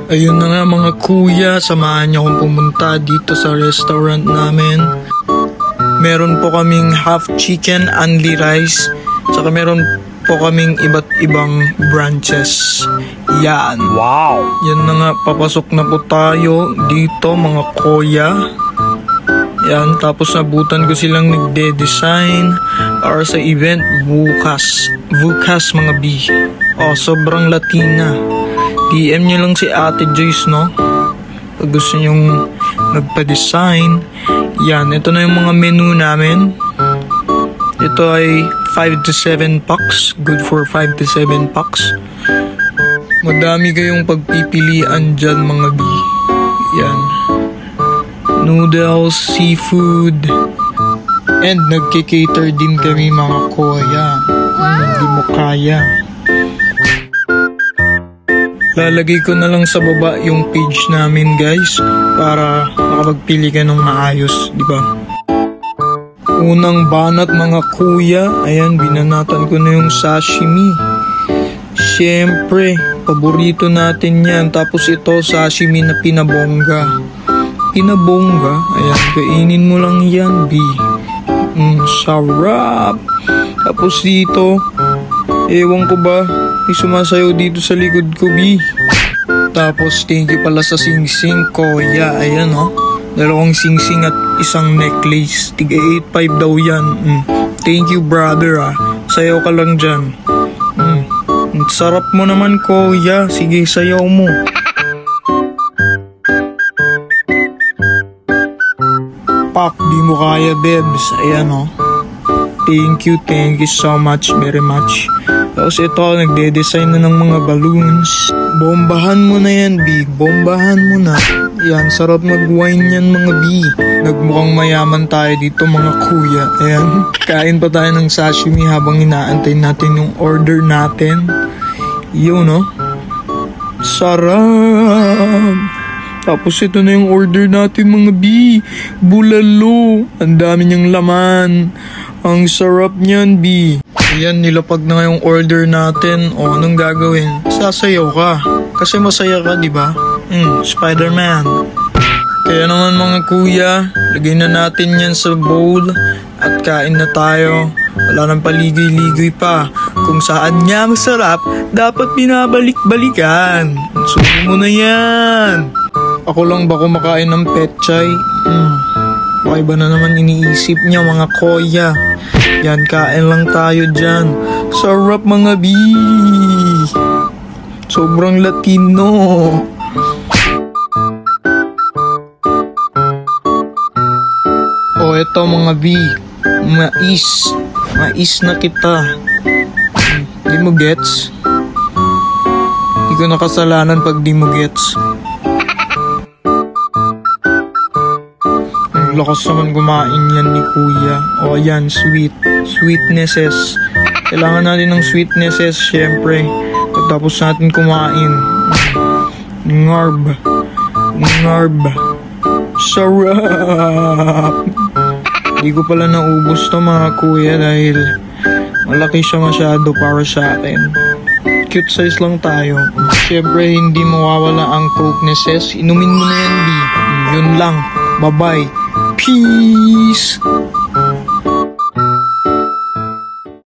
Ayun na nga mga kuya, samahan niyo akong pumunta dito sa restaurant namin. Meron po kaming half chicken, only rice, saka meron po kaming iba't ibang branches. Yan. Wow! Yan na nga, papasok na po tayo dito mga kuya. Yan, tapos nabutan ko silang nagde-design para sa event bukas. Bukas mga B. Oh, sobrang Latina. DM nyo lang si Ate Joyce, no? Pag gusto nyong magpa-design. Yan, ito na yung mga menu namin. Ito ay 5 to 7 packs. Good for 5 to 7 packs. Madami kayong pagpipilian dyan mga B. Yan. Noodles, seafood. And nagkikater din kami mga kuya. Hindi mo kaya. Lalagay ko na lang sa baba yung page namin guys para makapagpili ka ng maayos, di ba? Unang banat mga kuya, ayan binanatan ko na yung sashimi. Siyempre, paborito natin yan. Tapos ito sashimi na pinabongga. Pinabongga, ayan kainin mo lang yan, B. Sarap. Tapos dito, ewan ko ba, may sumasayaw dito sa likod ko, B. Tapos, thank you pala sa sing-sing, kuya. Ayan, oh. Dalawang sing-sing at isang necklace. Tiga 8.5 daw yan. Thank you, brother, ah. Sayaw ka lang dyan. Sarap mo naman, kuya. Sige, sayaw mo. Pak, di mo kaya, bebs. Ayan, oh. Thank you so much, very much. Tapos ito, nagde-design na ng mga balloons. Bombahan mo na yan, B. Bombahan mo na. Yan, sarap mag-wine yan, mga B. Nagmukhang mayaman tayo dito, mga kuya. Ayan, kain pa tayo ng sashimi habang inaantay natin yung order natin. Yun, no? Sarap! Tapos ito na yung order natin, mga B. Bulalo. Ang dami niyang laman. Ang sarap niyan, B. Ayan, nilapag na nga yung order natin. O, anong gagawin? Sasayaw ka. Kasi masaya ka, di ba? Spider-Man. Kaya naman mga kuya, lagay na natin yan sa bowl at kain na tayo. Wala nang paligay-ligay pa. Kung saan niya masarap, dapat binabalik-balikan. Subo mo na yan. Ako lang ba kumakain ng petchay? Okay ba na naman iniisip niya mga kuya? Yan, kain lang tayo dyan. Sarap mga B. Sobrang Latino. O eto mga B. Mais. Mais na kita. Di mo gets? Di ko nakasalanan pag di mo gets. Lakas naman kumain yan ni kuya. O yan, sweetnesses. Kailangan natin ng sweetnesses syempre pagtapos natin kumain. Ngarb. Sarap. Hindi ko pala naubos to mga kuya dahil malaki siya masyado para sa akin. Cute size lang tayo. Syempre hindi mawawala ang cokenesses. Inumin mo na yan, B. Yun lang. Bye-bye. Peace!